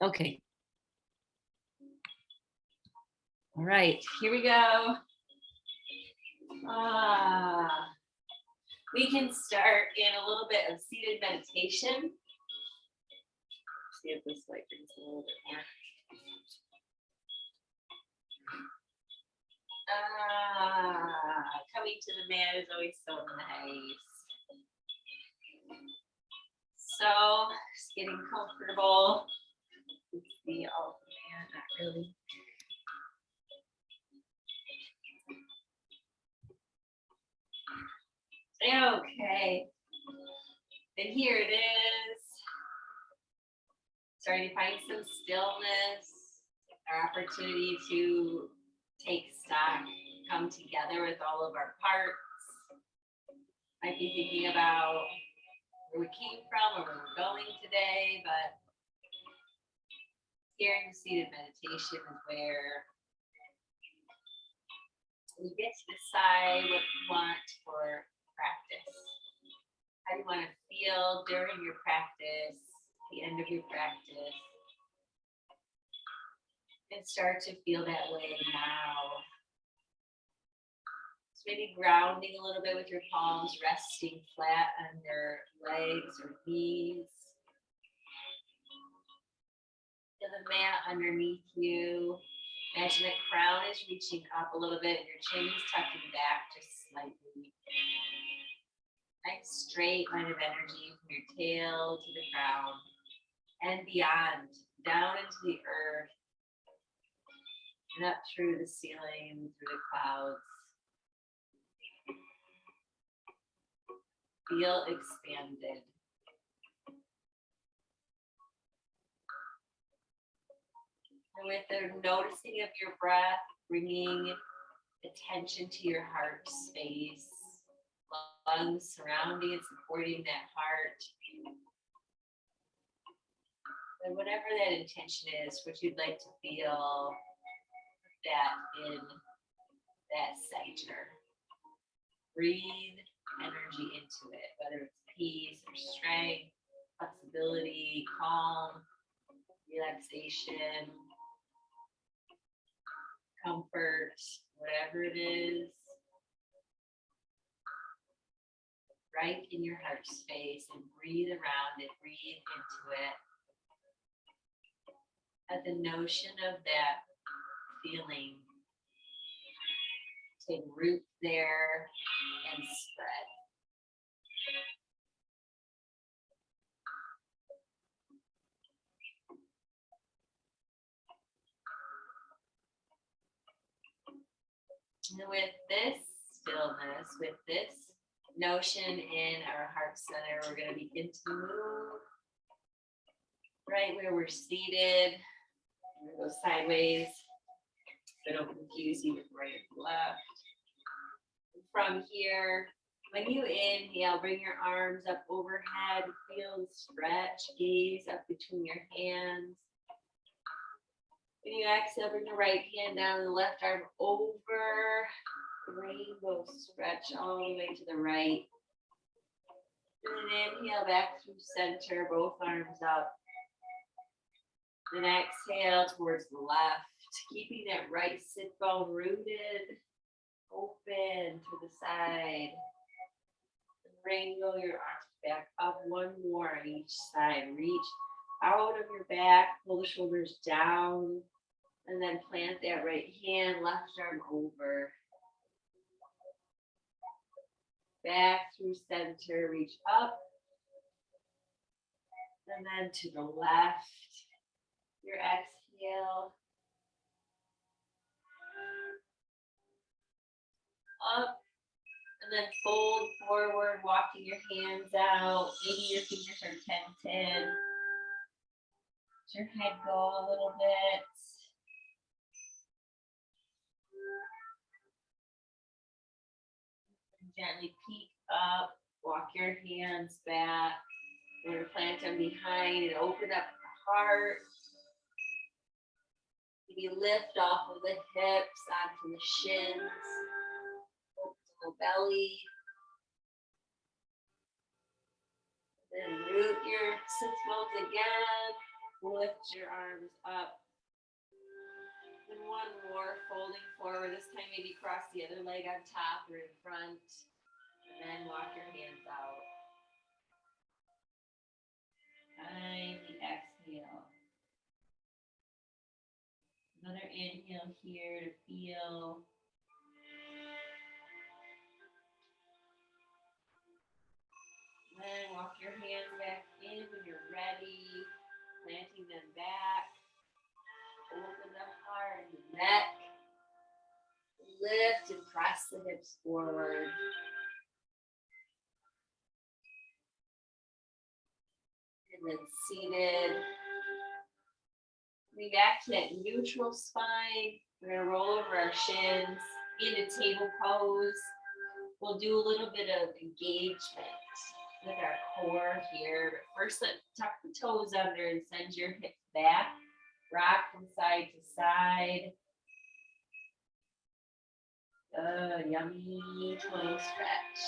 Okay. All right, here we go. We can start in a little bit of seated meditation. See if this light brings a little bit more. Coming to the mat is always so nice. So, just getting comfortable. See all the mat, not really. Okay. And here it is. Starting to find some stillness, our opportunity to take stock, come together with all of our parts. Might be thinking about where we came from or where we're going today, but here in seated meditation is where you get to decide what you want for practice. How do you want to feel during your practice, the end of your practice? And start to feel that way now. So maybe grounding a little bit with your palms, resting flat on your legs or knees. Feel the mat underneath you. Imagine the crown is reaching up a little bit and your chin is tucking back just slightly. Nice straight line of energy from your tail to the ground and beyond, down into the earth and up through the ceiling, through the clouds. Feel expanded. And with the noticing of your breath, bringing attention to your heart space, lungs surrounding and supporting that heart. And whatever that intention is, what you'd like to feel that in that center. Breathe energy into it, whether it's peace or strength, flexibility, calm, relaxation, comfort, whatever it is. Right in your heart space and breathe around it, breathe into it. Let the notion of that feeling take root there and spread. And with this stillness, with this notion in our heart center, we're going to begin to move right where we're seated. We're going to go sideways so don't confuse you with right and left. From here, when you inhale, bring your arms up overhead, feel the stretch, gaze up between your hands. When you exhale, bring the right hand down and the left arm over. Rainbow stretch all the way to the right. And then inhale back through center, both arms up. Then exhale towards the left, keeping that right sit bone rooted, open to the side. Wrangle your arms back up, one more on each side. Reach out of your back, pull the shoulders down, and then plant that right hand, left arm over. Back through center, reach up, and then to the left. Your exhale. Up, and then fold forward, walking your hands out. Maybe your fingers are 10-10. Let your head go a little bit. Gently peek up, walk your hands back. You're going to plant them behind and open up the heart. Maybe lift off of the hips onto the shins, open the belly. Then root your sit bones again. Lift your arms up. And one more, folding forward. This time maybe cross the other leg on top or in front. And then walk your hands out. Kindly exhale. Another inhale here to feel. Then walk your hands back in when you're ready. Planting them back. Open the heart and the neck. Lift and press the hips forward. And then seated. Coming back to that neutral spine. We're going to roll over our shins into table pose. We'll do a little bit of engagement with our core here. But first, let's tuck the toes under and send your hips back. Rock from side to side. Good, yummy toe stretch.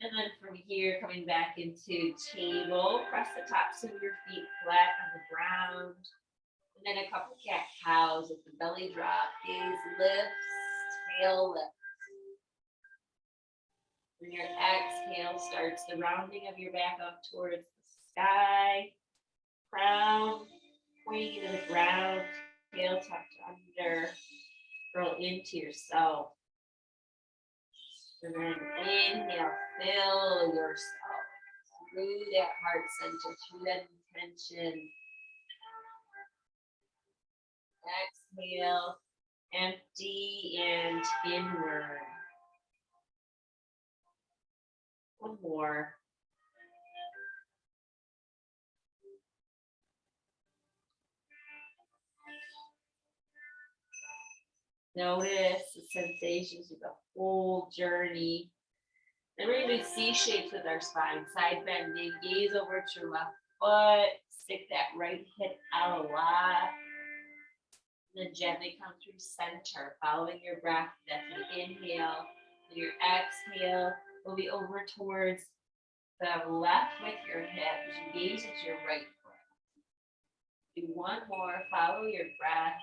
And then from here, coming back into table, press the tops of your feet flat on the ground. And then a couple cat cows with the belly drop. Gaze lifts, tail lifts. When your exhale starts the rounding of your back up towards the sky. Crown pointing to the ground, tail tucked under. Curl into yourself. And then inhale, fill yourself through that heart center, through that intention. Exhale, empty and inward. One more. Notice the sensations of the whole journey. Then we're going to do C shapes with our spine. Side bending, gaze over to your left foot. Stick that right hip out a lot. And then gently come through center, following your breath. That's an inhale. And your exhale will be over towards the left with your hips. Gaze at your right foot. Do one more. Follow your breath.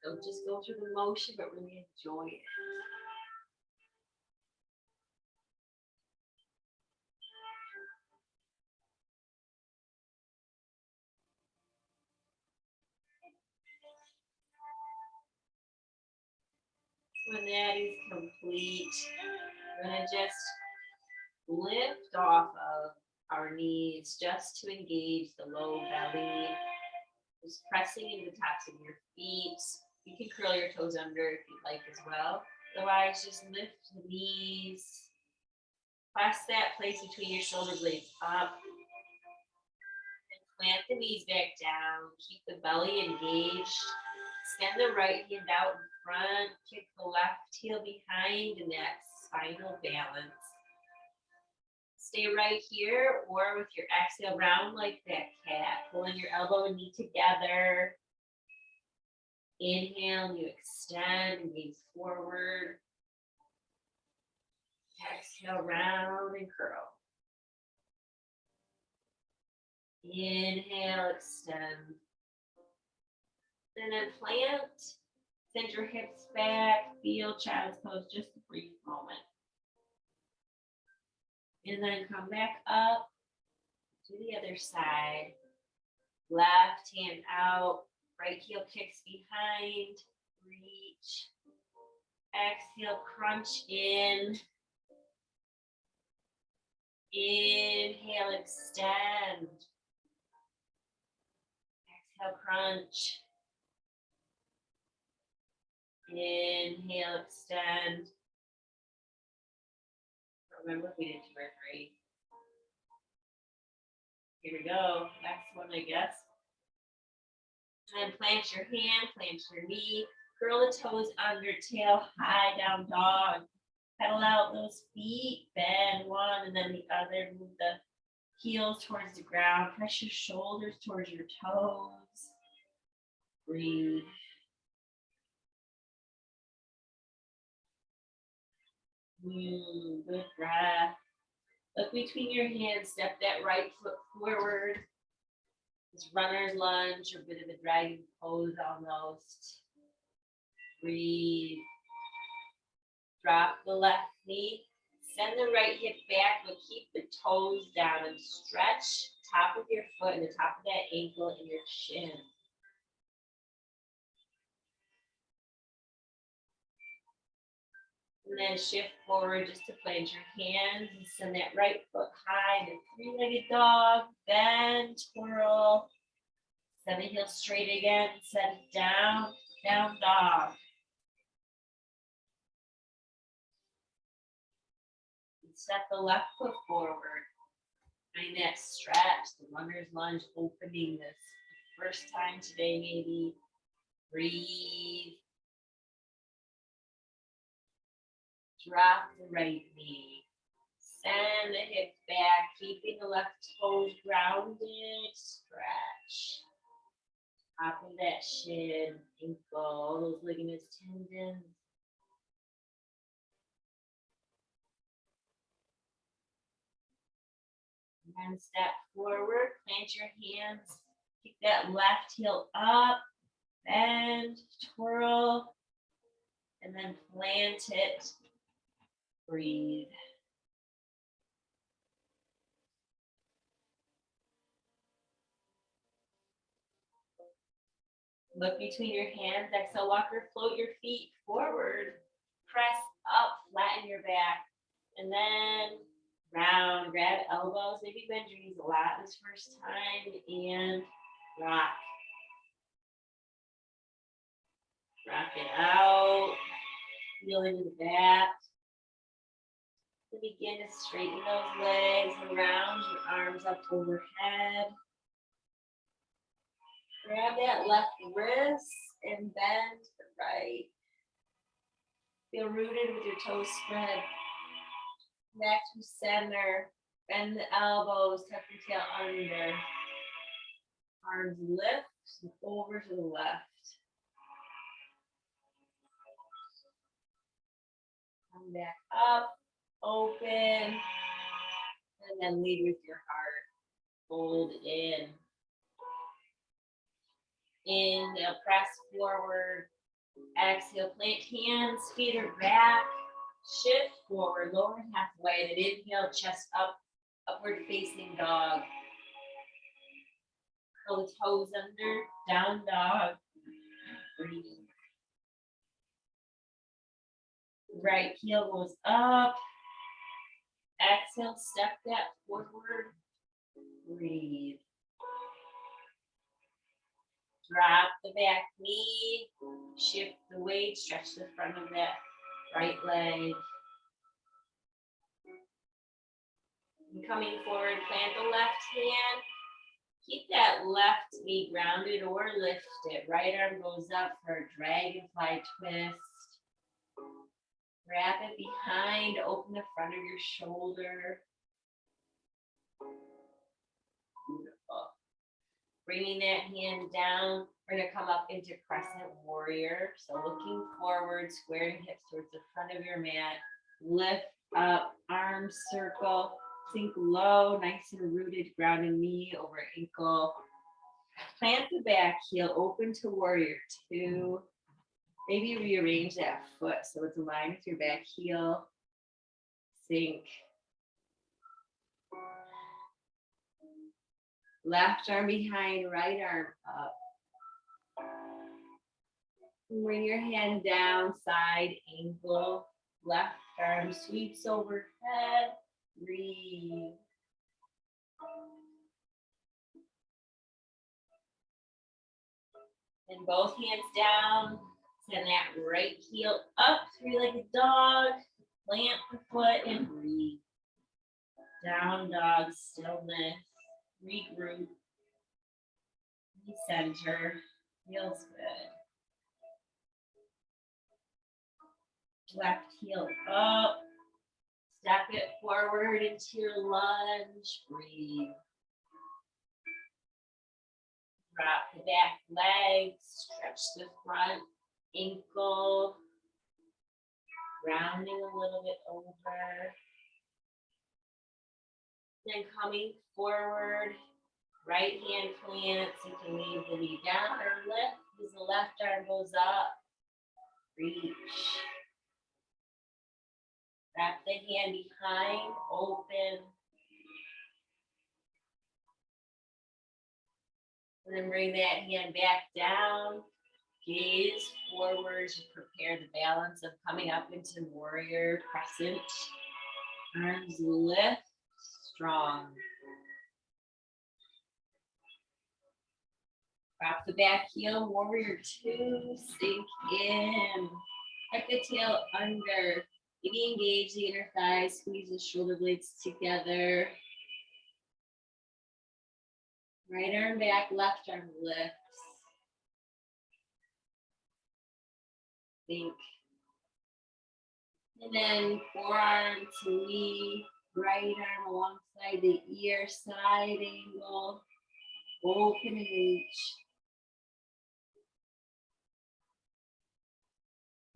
Don't just go through the motion, but really enjoy it. When that is complete, we're going to just lift off of our knees just to engage the low belly. Just pressing into the tops of your feet. You can curl your toes under if you'd like as well. Otherwise, just lift the knees. Press that place between your shoulder blades up. And plant the knees back down. Keep the belly engaged. Extend the right hand out in front. Kick the left heel behind in that spinal balance. Stay right here, or with your exhale, round like that cat. Pulling your elbow and knee together. Inhale, you extend and gaze forward. Exhale, round and curl. Inhale, extend. And then plant. Send your hips back. Feel child's pose just a brief moment. And then come back up to the other side. Left hand out. Right heel kicks behind. Reach. Exhale, crunch in. Inhale, extend. Exhale, crunch. Inhale, extend. Remember, we did 2 or 3. Here we go. Next one, I guess. And then plant your hand, plant your knee, curl the toes under, tail high, down dog. Pedal out those feet, bend one and then the other. Move the heels towards the ground. Press your shoulders towards your toes. Breathe. Good breath. Look between your hands, step that right foot forward. This runner's lunge, or a bit of a dragon pose almost. Breathe. Drop the left knee. Send the right hip back, but keep the toes down and stretch top of your foot and the top of that ankle and your shin. And then shift forward just to plant your hands and send that right foot high in a three-legged dog. Bend, twirl. Send the heel straight again. Send it down, down dog. And step the left foot forward. Find that stretch, the runner's lunge, opening this first time today maybe. Breathe. Drop the right knee. Send the hips back, keeping the left toes grounded. Stretch. Top of that shin, ankle, those ligaments, tendons. And then step forward, plant your hands. Keep that left heel up, bend, twirl, and then plant it. Breathe. Look between your hands. Exhale, walk or float your feet forward. Press up, flatten your back. And then round, grab elbows. Maybe bend your knees a lot this first time. And rock. Rock it out. Feel into the back. Then begin to straighten those legs around, your arms up overhead. Grab that left wrist and bend to the right. Feel rooted with your toes spread. Back to center. Bend the elbows, tuck your tail under. Arms lift and over to the left. Come back up, open, and then lead with your heart. Fold in. Inhale, press forward. Exhale, plant hands, feet are back. Shift forward, lower halfway. Then inhale, chest up, upward facing dog. Curl the toes under, down dog. Breathe. Right heel goes up. Exhale, step that forward. Breathe. Drop the back knee. Shift the weight. Stretch the front of that right leg. And coming forward, plant the left hand. Keep that left knee grounded or lift it. Right arm goes up for a dragonfly twist. Wrap it behind, open the front of your shoulder. Beautiful. Bringing that hand down, we're gonna come up into crescent warrior. So looking forward, squaring hips towards the front of your mat. Lift up, arms circle, sink low, nice and rooted, grounding knee over ankle. Plant the back heel, open to warrior two. Maybe rearrange that foot so it's aligned with your back heel. Sink. Left arm behind, right arm up. Bring your hand down, side ankle. Left arm sweeps overhead. Breathe. And both hands down. Send that right heel up, three-legged dog. Plant the foot and breathe. Down dog, stillness. Regroup. Recenter. Feels good. Left heel up. Step it forward into your lunge. Breathe. Drop the back leg. Stretch the front ankle. Rounding a little bit over. Then coming forward, right hand plants. You can leave the knee down or lift as the left arm goes up. Reach. Wrap the hand behind, open. And then bring that hand back down. Gaze forward to prepare the balance of coming up into warrior crescent. Arms lift, strong. Drop the back heel, warrior two, sink in. Tuck the tail under. Maybe engage the inner thighs, squeeze the shoulder blades together. Right arm back, left arm lifts. Think. And then forearm to knee, right arm alongside the ear, side angle. Open and reach.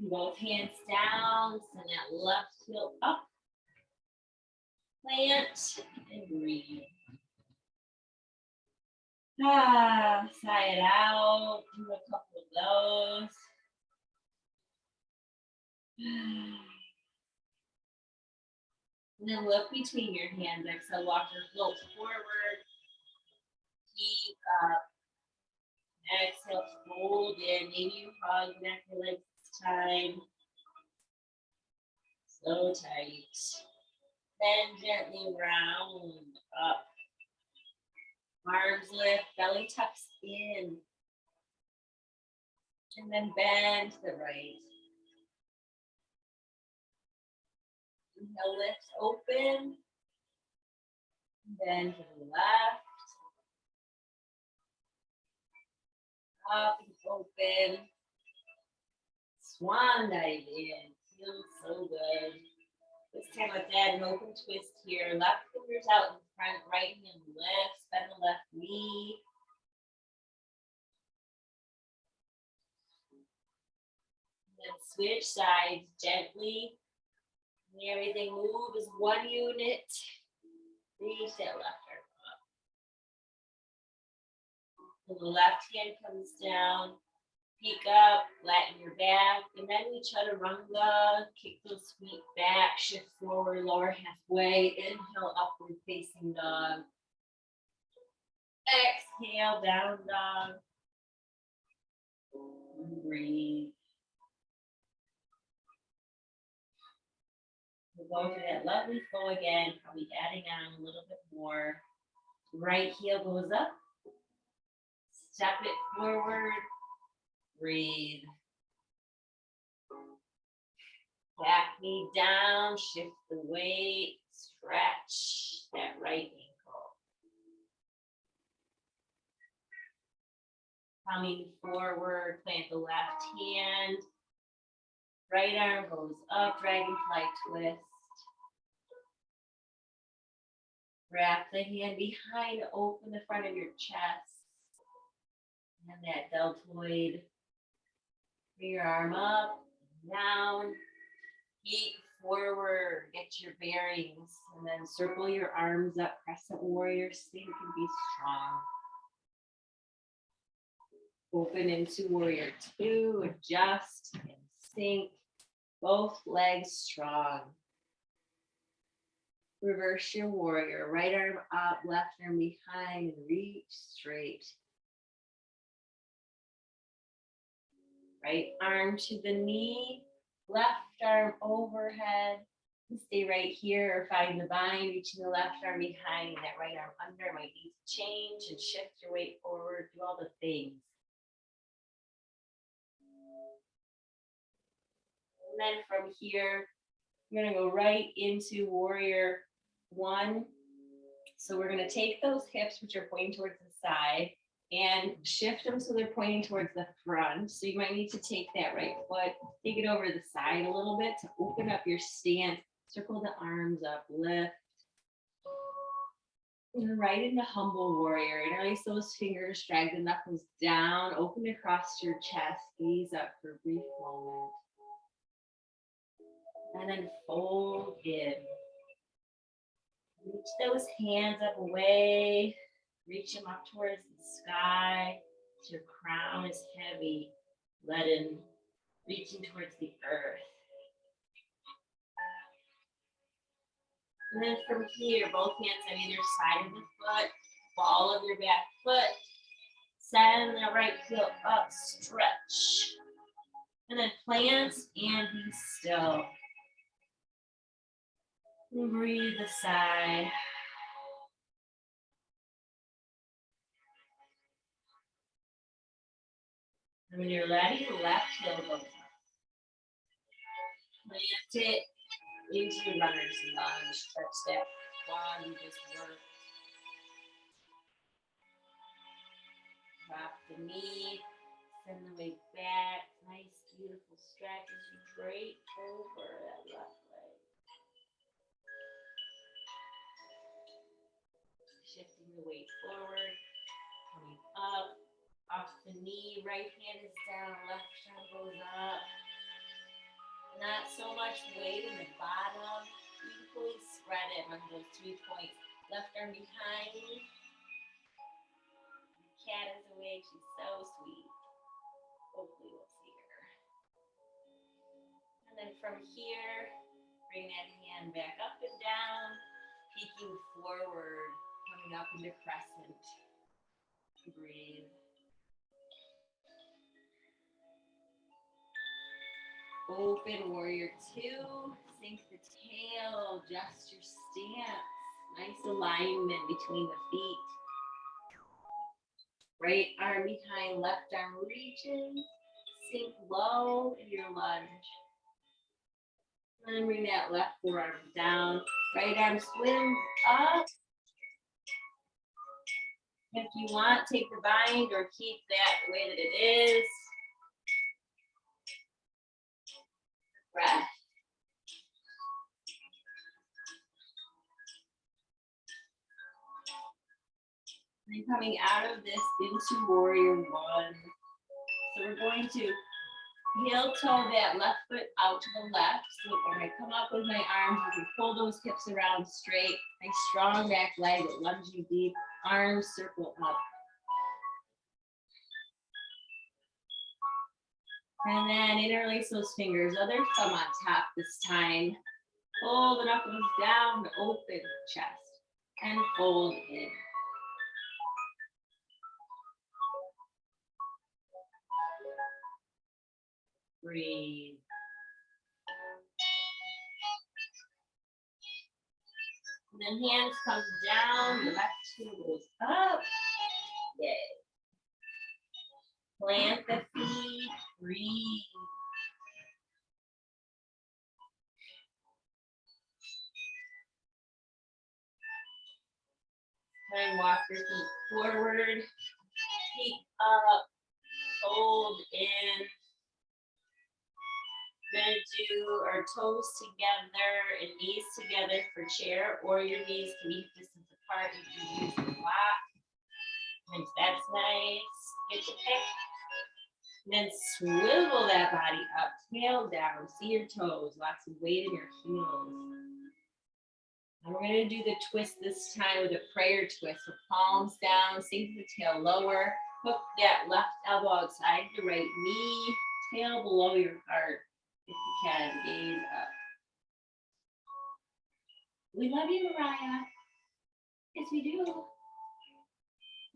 Both hands down, send that left heel up. Plant and breathe. Sigh it out. Do a couple of those. And then look between your hands. Exhale, walk your float forward. Keep up. Exhale, fold in. Maybe you hug neck or legs this time. So tight. Then gently round up. Arms lift, belly tucks in. And then bend to the right. Inhale, lift, open. Bend to the left. Up and open. Swan dive in. Feels so good. This time let's add an open twist here. Left fingers out in front, right hand lifts, bend the left knee. And then switch sides gently. And everything move as one unit. Reach that left arm up. And the left hand comes down. Peek up, flatten your back, and then we chaturanga. Kick those feet back, shift forward, lower halfway. Inhale, upward facing dog. Exhale, down dog. And breathe. We'll go through that lovely flow again, probably adding on a little bit more. Right heel goes up. Step it forward. Breathe. Back knee down, shift the weight, stretch that right ankle. Coming forward, plant the left hand. Right arm goes up, dragonfly twist. Wrap the hand behind, open the front of your chest. And that deltoid. Bring your arm up, down, feet forward, get your bearings, and then circle your arms up, crescent warrior, sink and be strong. Open into warrior two, adjust and sink, both legs strong. Reverse your warrior, right arm up, left arm behind, and reach straight. Right arm to the knee, left arm overhead. Stay right here or find the bind, reaching the left arm behind, that right arm under. Might need to change and shift your weight forward, do all the things. And then from here, you're gonna go right into warrior one. So we're gonna take those hips, which are pointing towards the side, and shift them so they're pointing towards the front. So you might need to take that right foot, take it over the side a little bit to open up your stance. Circle the arms up, lift. And right into humble warrior. Interlace those fingers, drag the knuckles down, open across your chest, gaze up for a brief moment. And then fold in. Reach those hands up away. Reach them up towards the sky. Your crown is heavy. Reaching towards the earth. And then from here, both hands on either side of the foot, ball of your back foot. Send the right heel up, stretch. And then plant and be still. And breathe a sigh. And when you're ready, left heel goes up. Plant it into your runner's lunge. Stretch that quad you just worked. Drop the knee. Send the weight back. Nice, beautiful stretch as you drape over that left leg. Shifting the weight forward. Coming up. Off the knee. Right hand is down. Left arm goes up. Not so much weight in the bottom. Equally spread it on those 3 points. Left arm behind. The cat is awake. She's so sweet. Hopefully we'll see her. And then from here, bring that hand back up and down. Peeking forward. Coming up into crescent. Breathe. Open warrior 2, sink the tail, adjust your stance. Nice alignment between the feet. Right arm behind, left arm reaches. Sink low in your lunge. And then bring that left forearm down. Right arm swims up. If you want, take the bind or keep that the way that it is. Breath. And then coming out of this into warrior 1. So we're going to heel toe that left foot out to the left. So when I come up with my arms, you can pull those hips around straight. Nice strong back leg that lunges you deep. Arms circle up. And then interlace those fingers. Other thumb on top this time. Pull the knuckles down to open chest. And fold in. Breathe. And then hands come down, the left heel goes up. Yay. Plant the feet, breathe. And walk your feet forward, feet up, fold in. We're gonna do our toes together and knees together for chair, or your knees can be distance apart. You can use the block. And that's nice. Get your pick. And then swivel that body up, tail down. See your toes. Lots of weight in your heels. And we're gonna do the twist this time with a prayer twist. So palms down, sink the tail lower. Hook that left elbow outside the right knee. Tail below your heart. If you can, gaze up. We love you, Mariah. Yes, we do.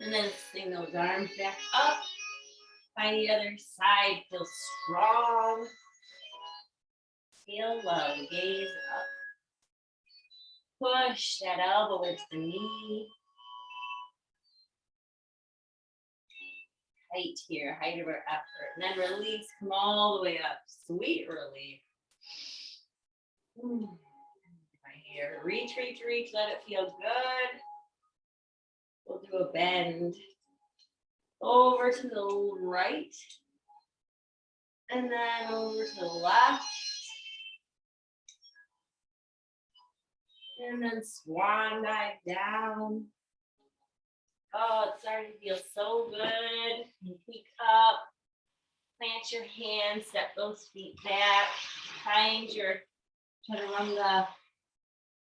And then swing those arms back up. Find the other side. Feel strong. Feel low. Gaze up. Push that elbow into the knee. Height here, height of our effort. And then release, come all the way up. Sweet relief. Right here. Reach, reach, reach. Let it feel good. We'll do a bend. Over to the right. And then over to the left. And then swan dive down. Oh, it's starting to feel so good. You peek up, plant your hands, step those feet back, find your chaturanga,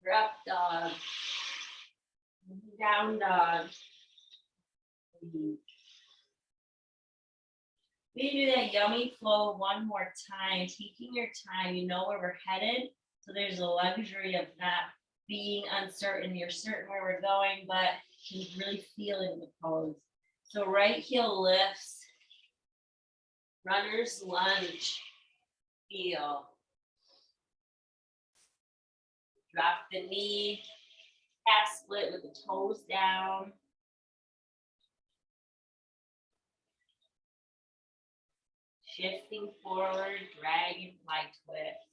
your up dog. Down dog. We do that yummy flow one more time, taking your time. You know where we're headed, so there's a luxury of not being uncertain. You're certain where we're going, but you can really feel it in the pose. So right heel lifts, runner's lunge, feel. Drop the knee, half split with the toes down. Shifting forward, dragonfly twist.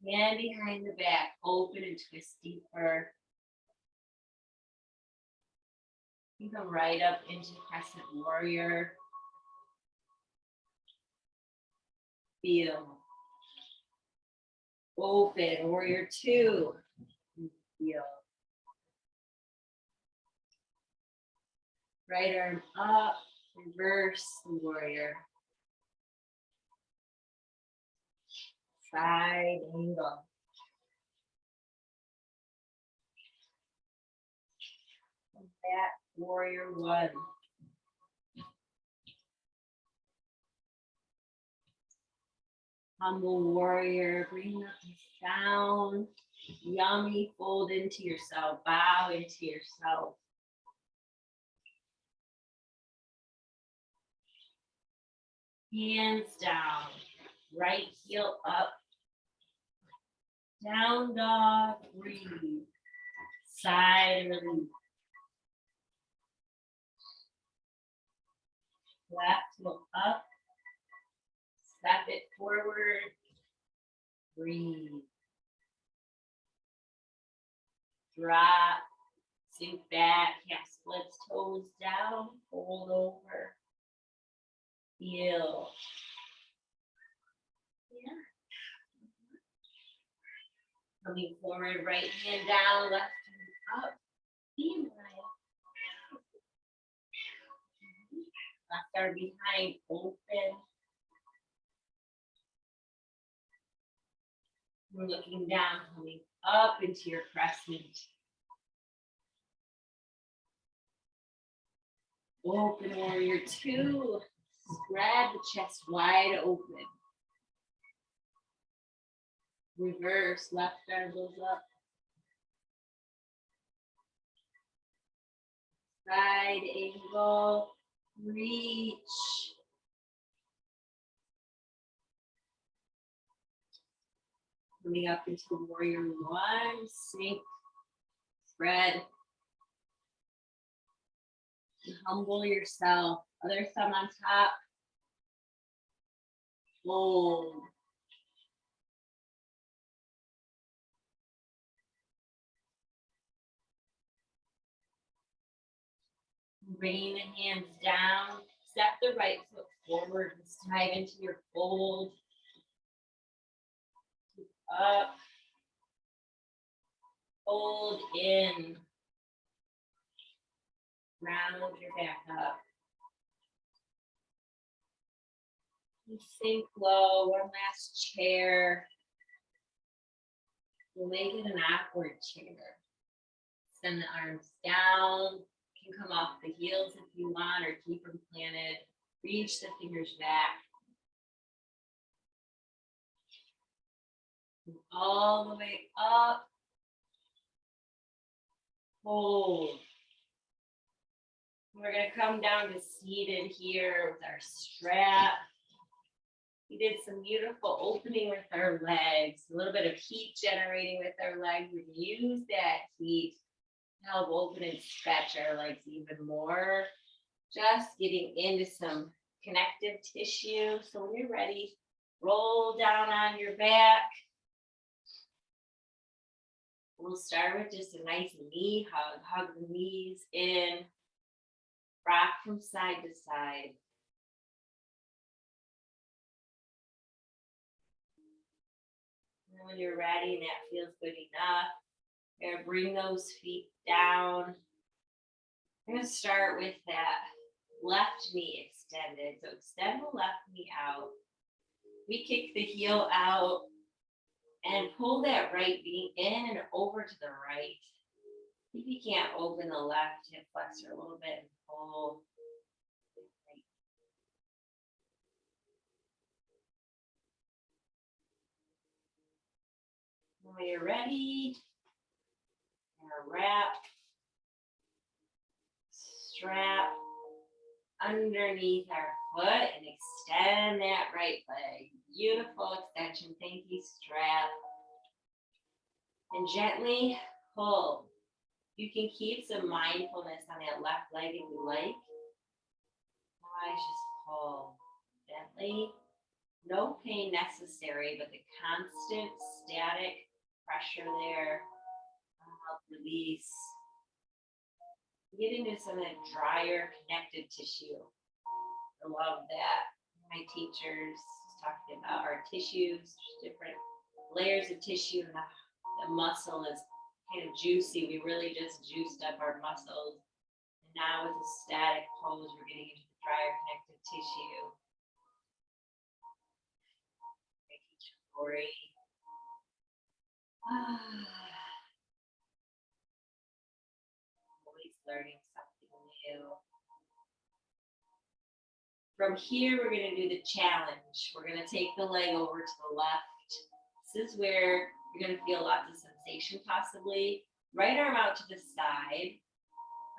Hand behind the back, open and twist deeper. You come right up into crescent warrior. Feel. Open, warrior two. Feel. Right arm up, reverse the warrior. Side angle. Back, warrior one. Humble warrior, bring up the sound. Yummy, fold into yourself, bow into yourself. Hands down, right heel up. Down dog, breathe. Side release. Left heel up. Step it forward. Breathe. Drop. Sink back. Half splits, toes down. Fold over. Feel. Yeah. Coming forward, right hand down, left hand up. Feel right. Left arm behind, open. We're looking down, coming up into your crescent. Open warrior two. Spread the chest wide open. Reverse, left arm goes up. Side angle, reach. Coming up into warrior one, sink, spread. And humble yourself. Other thumb on top. Fold. Bringing the hands down. Step the right foot forward. Dive into your fold. Up. Fold in. Round your back up. Sink low. One last chair. We'll make it an awkward chair. Send the arms down. You can come off the heels if you want or keep them planted. Reach the fingers back. All the way up. Hold. We're going to come down to seated here with our strap. We did some beautiful opening with our legs, a little bit of heat generating with our legs. We use that heat to help open and stretch our legs even more. Just getting into some connective tissue. So when you're ready, roll down on your back. We'll start with just a nice knee hug. Hug the knees in. Rock from side to side. And when you're ready and that feels good enough, you're gonna bring those feet down. I'm gonna start with that left knee extended. So extend the left knee out. We kick the heel out. And pull that right knee in and over to the right. If you can't open the left hip flexor a little bit and pull. When you're ready, wrap, strap underneath our foot and extend that right leg. Beautiful extension. Thank you, strap. And gently pull. You can keep some mindfulness on that left leg if you like. Otherwise, just pull gently. No pain necessary, but the constant static pressure there will help release. Get into some of that drier connective tissue. I love that. My teachers talking about our tissues, different layers of tissue, and the muscle is kind of juicy. We really just juiced up our muscles. And now with the static pose, we're getting into the drier connective tissue. Thank you, Tori. Always learning something new. From here, we're going to do the challenge. We're going to take the leg over to the left. This is where you're going to feel lots of sensation possibly. Right arm out to the side.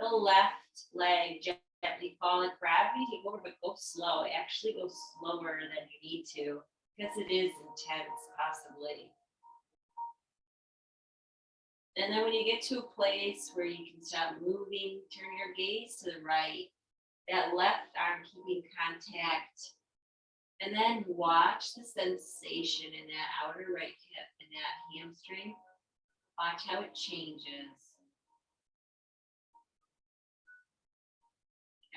The left leg gently follow gravity, take over, but go slow. Actually go slower than you need to because it is intense possibly. And then when you get to a place where you can stop moving, turn your gaze to the right. That left arm keeping contact. And then watch the sensation in that outer right hip and that hamstring. Watch how it changes.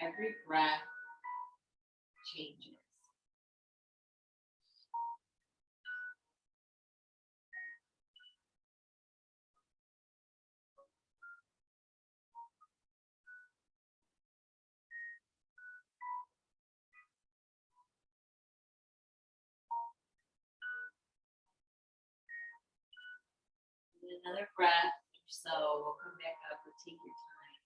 Every breath changes. Another breath or so. We'll come back up. We'll take your time.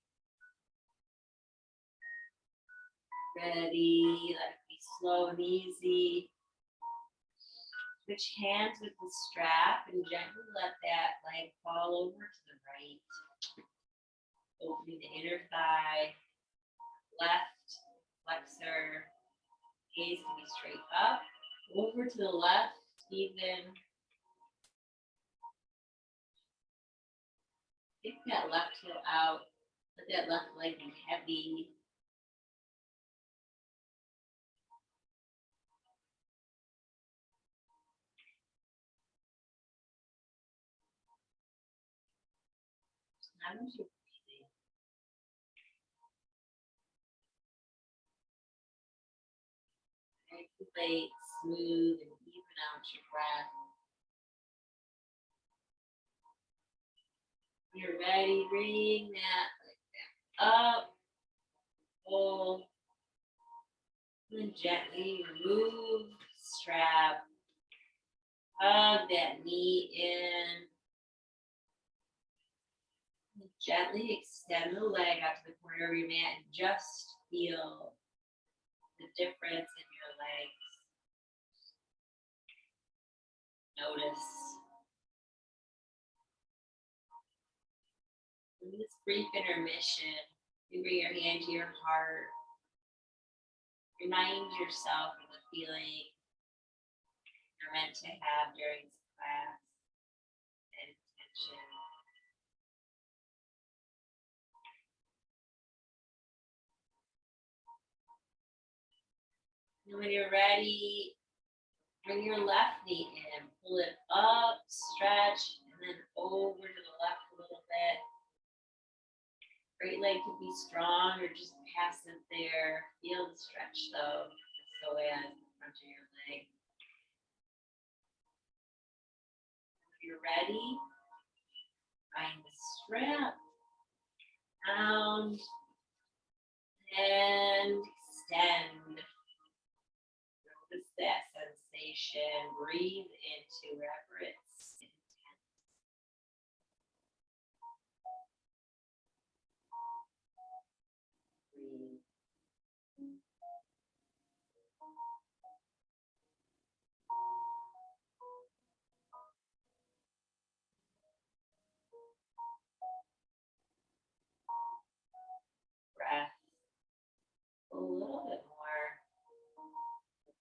Ready. Let it be slow and easy. Switch hands with the strap and gently let that leg fall over to the right. Opening the inner thigh. Left flexor. Gaze can be straight up. Over to the left. Even. Kick that left heel out. Let that left leg be heavy. How was your breathing? Regulate, smooth, and even out your breath. When you're ready, bring that leg back up. Pull. And gently remove strap. Hug that knee in. And gently extend the leg out to the corner of your mat and just feel the difference in your legs. Notice. In this brief intermission, you bring your hand to your heart. Remind yourself of the feeling you're meant to have during this class and intention. And when you're ready, bring your left knee in, pull it up, stretch, and then over to the left a little bit. Right leg could be strong or just passive there. Feel the stretch though, so as the front of your leg. When you're ready, find the strap, round, and extend. Notice that sensation. Breathe into wherever it's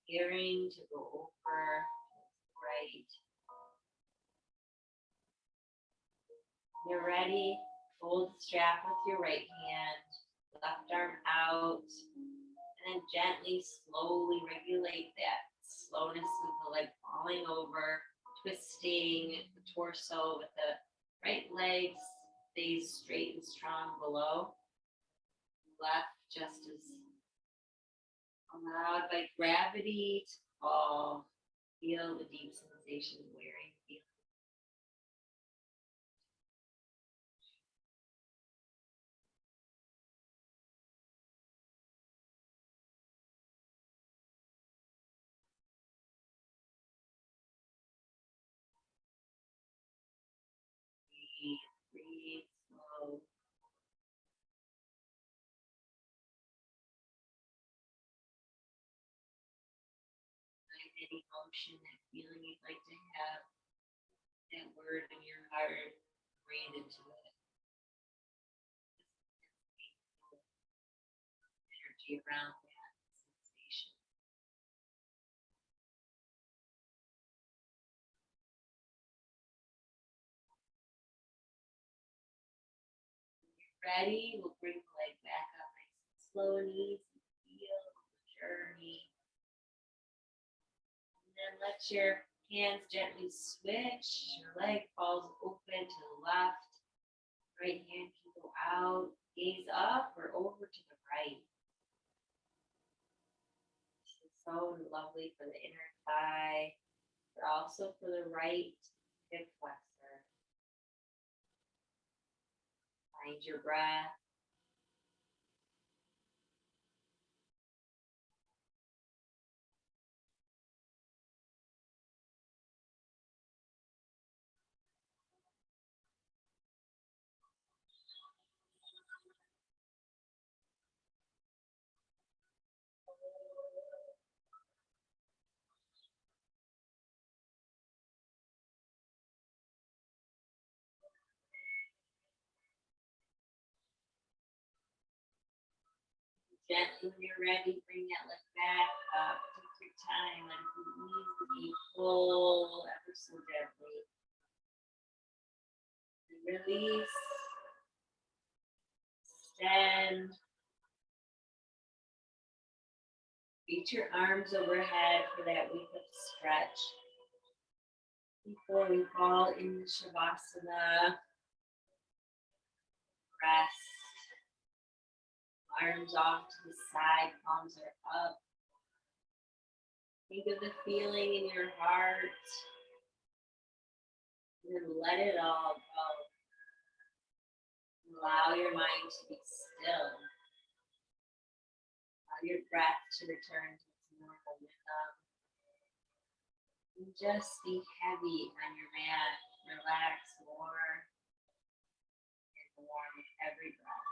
Preparing to go over right. You're ready. Hold the strap with your right hand, left arm out, and then gently, slowly regulate that slowness of the leg falling over, twisting the torso with the right leg stays straight and strong below. Left just as allowed by gravity to fall. Feel the deep sensation of wearing. Breathe slow. Find any emotion, that feeling you'd like to have, that word in your heart, breathe into it. Energy around that sensation. Ready? We'll bring the leg back up nice and slow and easy. Feel the journey. And then let your hands gently switch. Your leg falls open to the left. Right hand can go out, gaze up or over to the right. This is so lovely for the inner thigh, but also for the right hip flexor. Find your breath. Gently, when you're ready, bring that leg back up. Take your time, let it easily pull ever so gently. And release. Extend. Reach your arms overhead for that wake up stretch. Before we fall into Shavasana, rest. Arms off to the side, palms are up. Think of the feeling in your heart. And then let it all go. Allow your mind to be still. Allow your breath to return to its normal rhythm. And just be heavy on your mat. Relax more and more with every breath.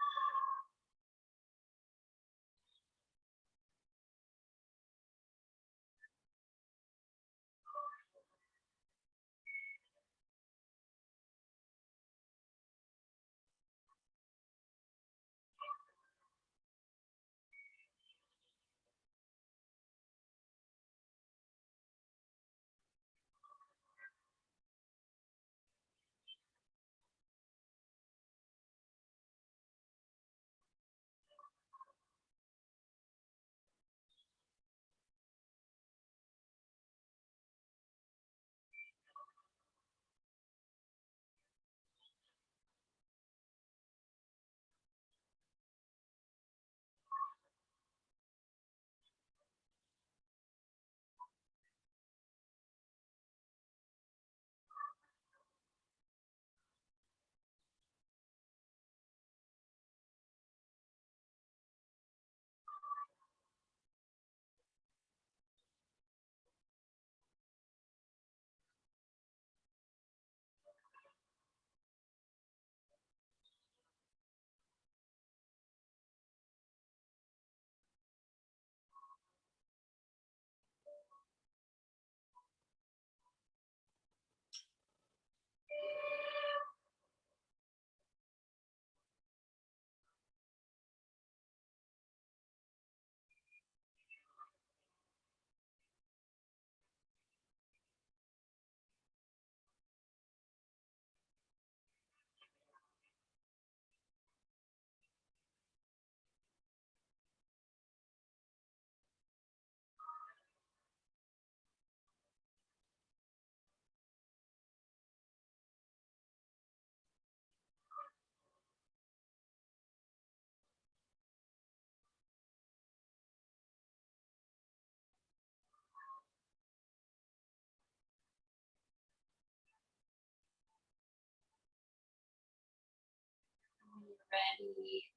ready,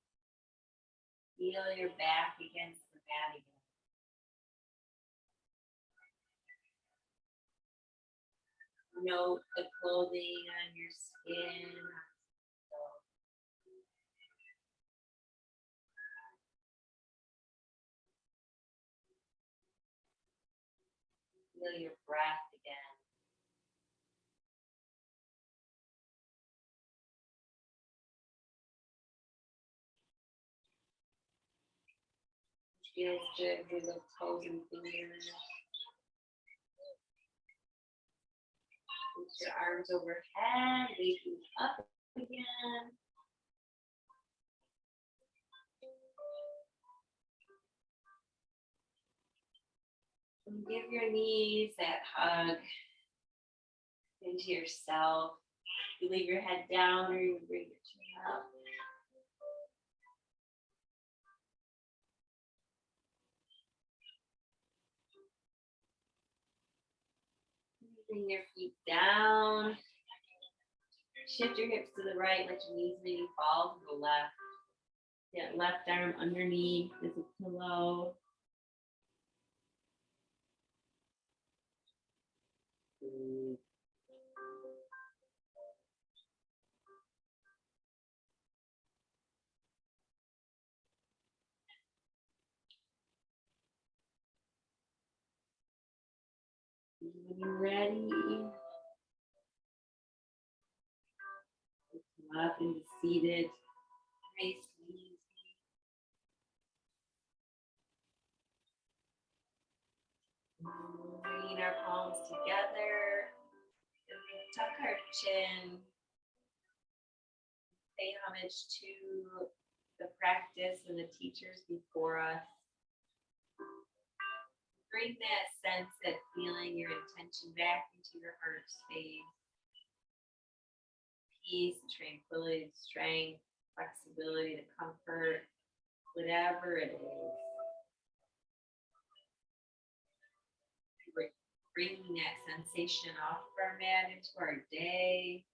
feel your back against the mat again. Note the clothing on your skin. Feel your breath again. Feels good with the toes and fingers. Put your arms overhead, waking up again. And give your knees that hug into yourself. You leave your head down or you bring your chin up. Bring your feet down. Shift your hips to the right, let your knees maybe fall to the left. Get left arm underneath as a pillow. When you're ready, come up and be seated. Nice and easy. Bringing our palms together. Tuck our chin. Pay homage to the practice and the teachers before us. Bring that sense, that feeling, your intention back into your heart space. Peace, tranquility, strength, flexibility, the comfort, whatever it is. We're bringing that sensation off of our mat into our day.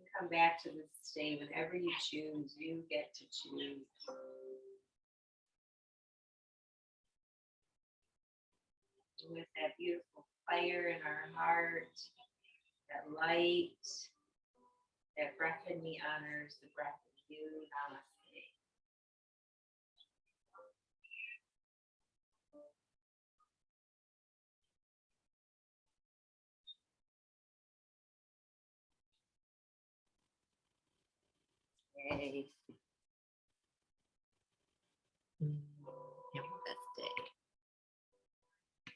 You come back to this state whenever you choose. You get to choose. With that beautiful fire in our heart, that light, that breath in me honors the breath of you. Namaste. Yay.